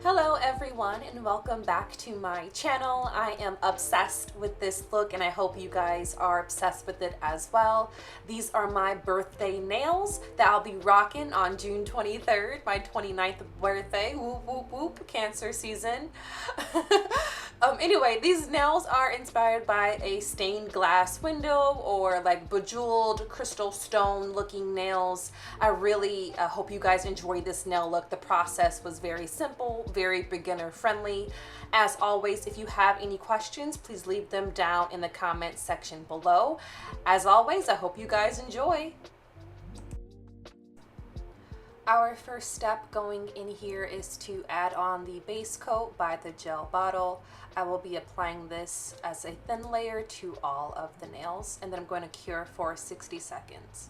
Hello everyone and welcome back to my channel. I am obsessed with this look and I hope you guys are obsessed with it as well. These are my birthday nails that I'll be rocking on June 23rd, my 29th birthday. Whoop whoop whoop, Cancer season. Anyway, these nails are inspired by a stained glass window or like bejeweled crystal stone looking nails. I really hope you guys enjoy this nail look. The process was very simple, very beginner friendly. As always, if you have any questions, please leave them down in the comment section below. As always, I hope you guys enjoy. Our first step going in here is to add on the base coat by the gel bottle. I will be applying this as a thin layer to all of the nails, and then I'm going to cure for 60 seconds.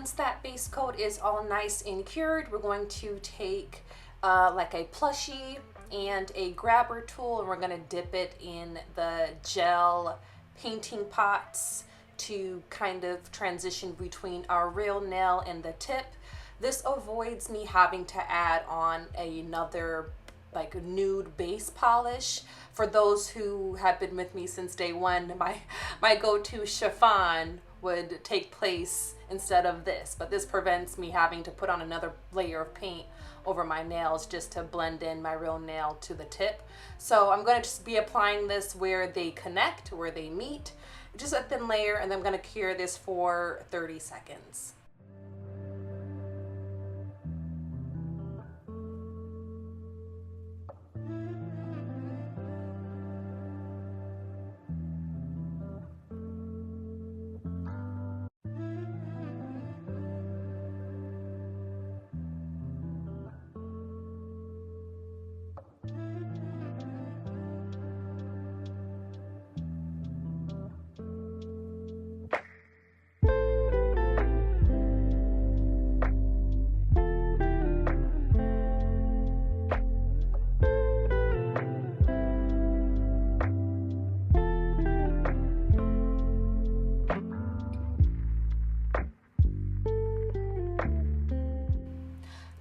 once that base coat is all nice and cured, we're going to take like a plushie and a grabber tool, and we're going to dip it in the gel painting pots to kind of transition between our real nail and the tip. This avoids me having to add on another like nude base polish. For those who have been with me since day one, my go-to chiffon would take place instead of this, but this prevents me having to put on another layer of paint over my nails just to blend in my real nail to the tip. So I'm going to just be applying this where they connect, where they meet, just a thin layer, and then I'm going to cure this for 30 seconds.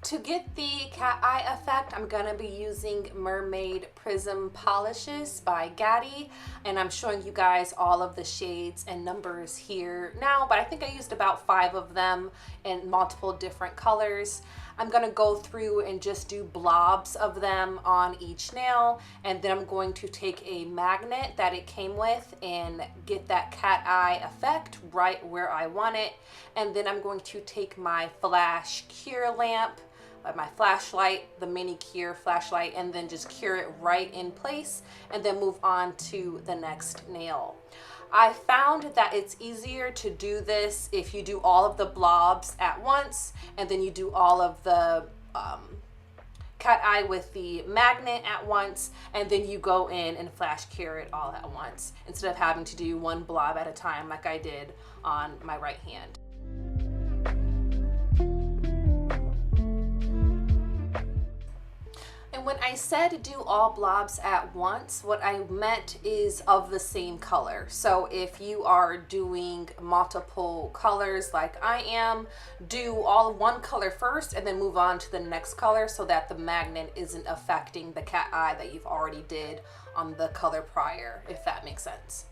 To get the cat eye effect, I'm going to be using Mermaid Prism Polishes by Gaddy, and I'm showing you guys all of the shades and numbers here now, but I think I used about 5 of them in multiple different colors. I'm going to go through and just do blobs of them on each nail, and then I'm going to take a magnet that it came with and get that cat eye effect right where I want it. And then I'm going to take my flash cure lamp, my flashlight, the mini cure flashlight, and then just cure it right in place, and then move on to the next nail. I found that it's easier to do this if you do all of the blobs at once, and then you do all of the cat eye with the magnet at once, and then you go in and flash cure it all at once, instead of having to do one blob at a time like I did on my right hand. And when I said do all blobs at once, what I meant is of the same color. So if you are doing multiple colors like I am, do all one color first and then move on to the next color so that the magnet isn't affecting the cat eye that you've already did on the color prior, if that makes sense.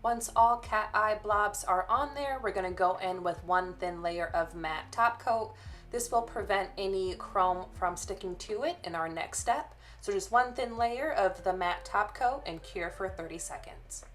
Once all cat eye blobs are on there, we're going to go in with one thin layer of matte top coat. This will prevent any chrome from sticking to it in our next step. So just one thin layer of the matte top coat and cure for 30 seconds.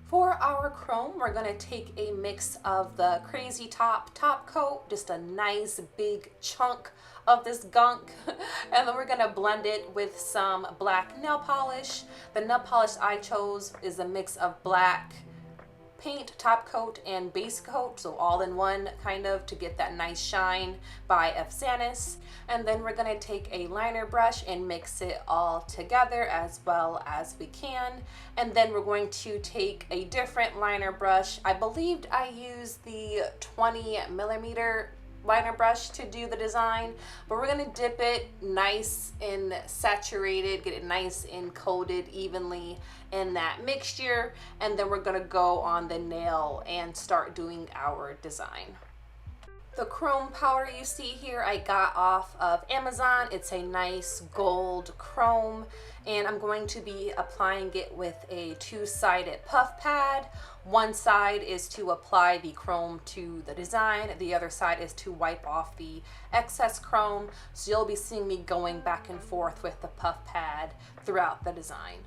For our chrome, we're going to take a mix of the Crazy top coat, just a nice big chunk of this gunk, and then we're going to blend it with some black nail polish. The nail polish I chose is a mix of black paint, top coat, and base coat, so all in one, kind of, to get that nice shine by F. Sanis. And then we're going to take a liner brush and mix it all together as well as we can. And then we're going to take a different liner brush. I believed I used the 20mm liner brush to do the design, but we're going to dip it nice and saturated, get it nice and coated evenly in that mixture, and then we're going to go on the nail and start doing our design. The chrome powder you see here I got off of Amazon. It's a nice gold chrome, and I'm going to be applying it with a two-sided puff pad. One side is to apply the chrome to the design, the other side is to wipe off the excess chrome. So you'll be seeing me going back and forth with the puff pad throughout the design.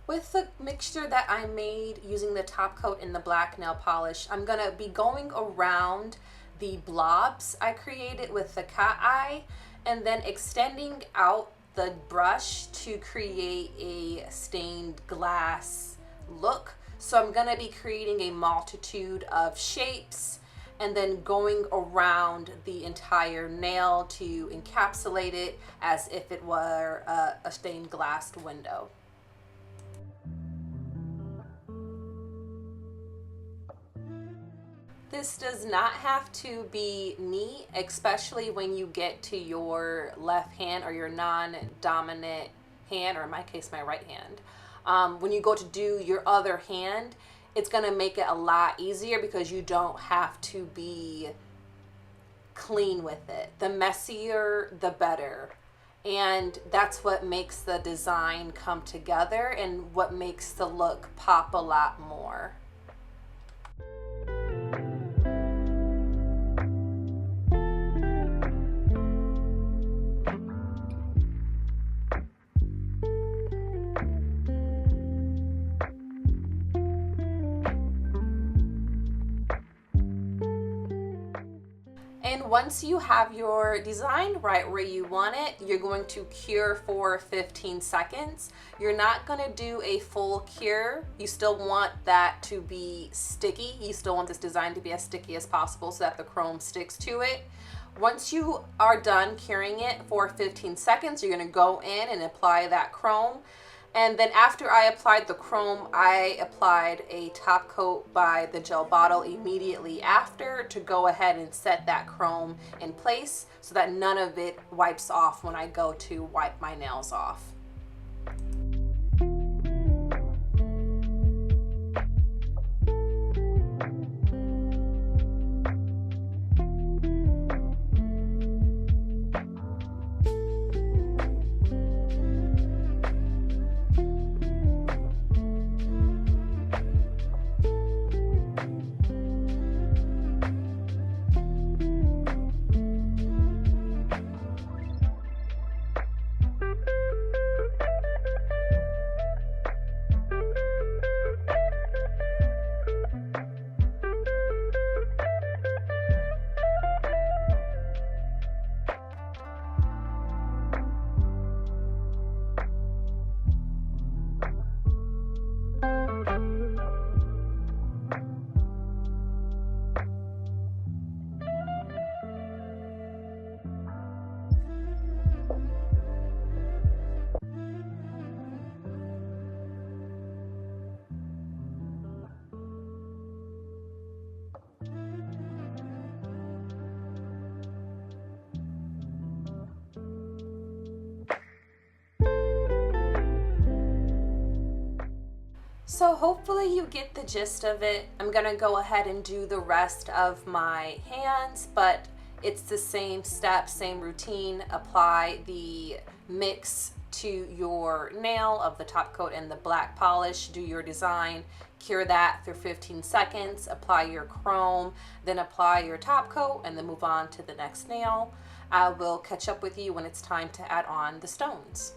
With the mixture that I made using the top coat and the black nail polish, I'm going to be going around the blobs I created with the cat eye and then extending out the brush to create a stained glass look. So I'm going to be creating a multitude of shapes and then going around the entire nail to encapsulate it as if it were a stained glass window. This does not have to be neat, especially when you get to your left hand or your non-dominant hand, or in my case, my right hand. When you go to do your other hand, it's gonna make it a lot easier because you don't have to be clean with it. The messier, the better. And that's what makes the design come together and what makes the look pop a lot more. Once you have your design right where you want it, you're going to cure for 15 seconds. You're not going to do a full cure. You still want that to be sticky. You still want this design to be as sticky as possible so that the chrome sticks to it. Once you are done curing it for 15 seconds, you're going to go in and apply that chrome. And then after I applied the chrome, I applied a top coat by the gel bottle immediately after to go ahead and set that chrome in place so that none of it wipes off when I go to wipe my nails off. So hopefully you get the gist of it. I'm gonna go ahead and do the rest of my hands, but it's the same steps, same routine. Apply the mix to your nail of the top coat and the black polish, do your design, cure that for 15 seconds, apply your chrome, then apply your top coat, and then move on to the next nail. I will catch up with you when it's time to add on the stones.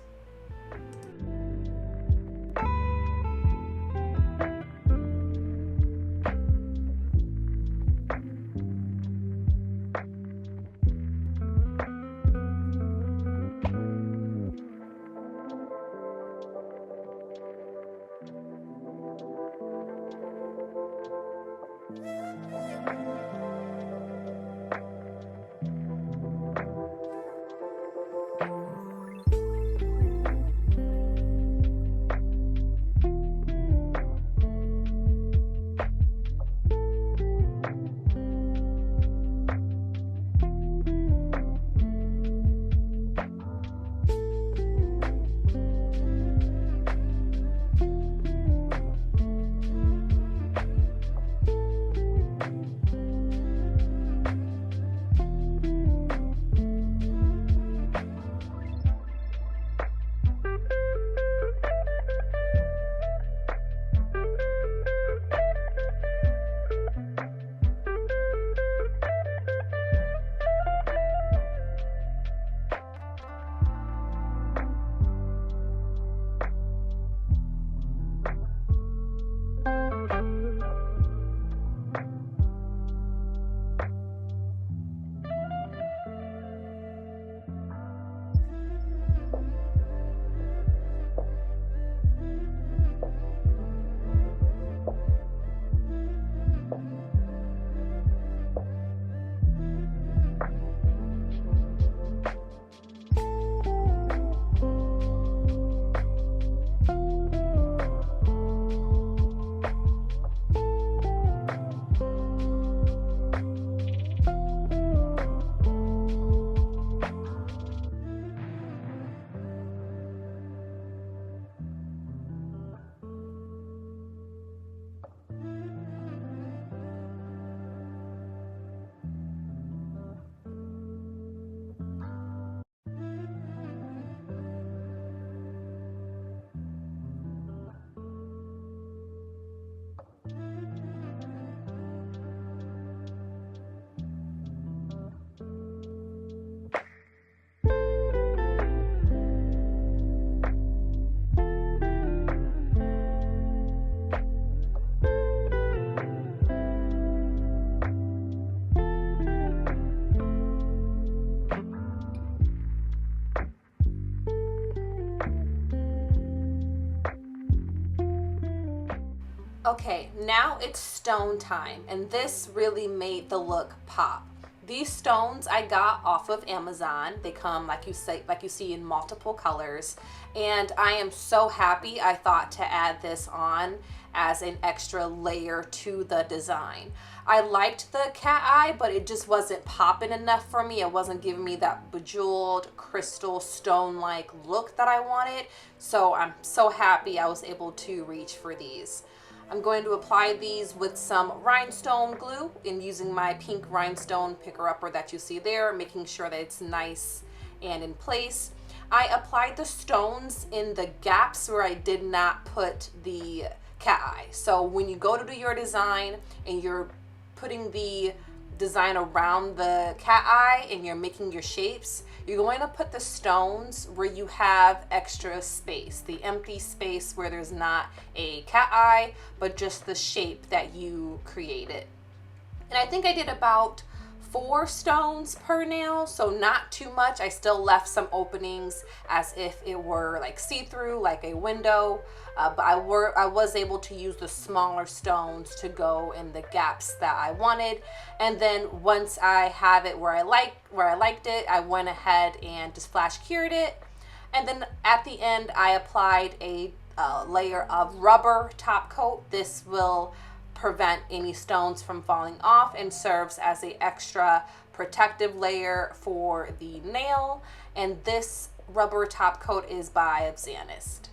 Okay, now it's stone time, and this really made the look pop. These stones I got off of Amazon. They come, like you see in multiple colors, and I am so happy I thought to add this on as an extra layer to the design. I liked the cat eye, but it just wasn't popping enough for me. It wasn't giving me that bejeweled crystal stone-like look that I wanted. So I'm so happy I was able to reach for these. I'm going to apply these with some rhinestone glue and using my pink rhinestone picker-upper that you see there, making sure that it's nice and in place. I applied the stones in the gaps where I did not put the cat eye. So when you go to do your design and you're putting the design around the cat eye and you're making your shapes, you're going to put the stones where you have extra space, the empty space where there's not a cat eye, but just the shape that you created. And I think I did about 4 stones per nail, so not too much. I still left some openings as if it were like see-through, like a window, but I was able to use the smaller stones to go in the gaps that I wanted. And then once I have it where I liked it, I went ahead and just flash cured it. And then at the end, I applied a layer of rubber top coat. This will prevent any stones from falling off and serves as an extra protective layer for the nail. And this rubber top coat is by Bejeweled.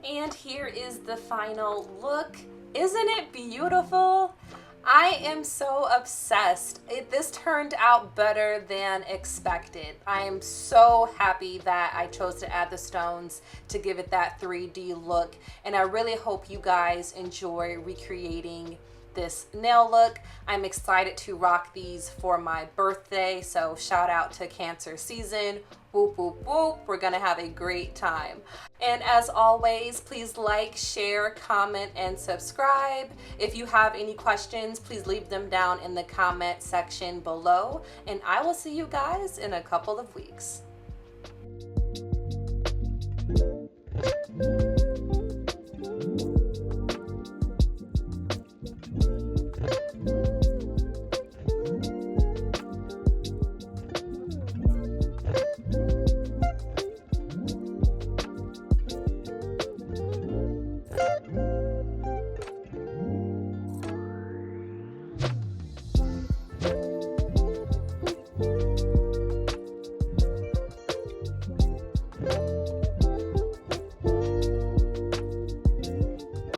And here is the final look. Isn't it beautiful? I am so obsessed. This turned out better than expected. I am so happy that I chose to add the stones to give it that 3D look. And I really hope you guys enjoy recreating this nail look. I'm excited to rock these for my birthday, so shout out to Cancer season. Whoop, whoop, whoop. We're gonna have a great time. And as always, please like, share, comment, and subscribe. If you have any questions, please leave them down in the comment section below, and I will see you guys in a couple of weeks.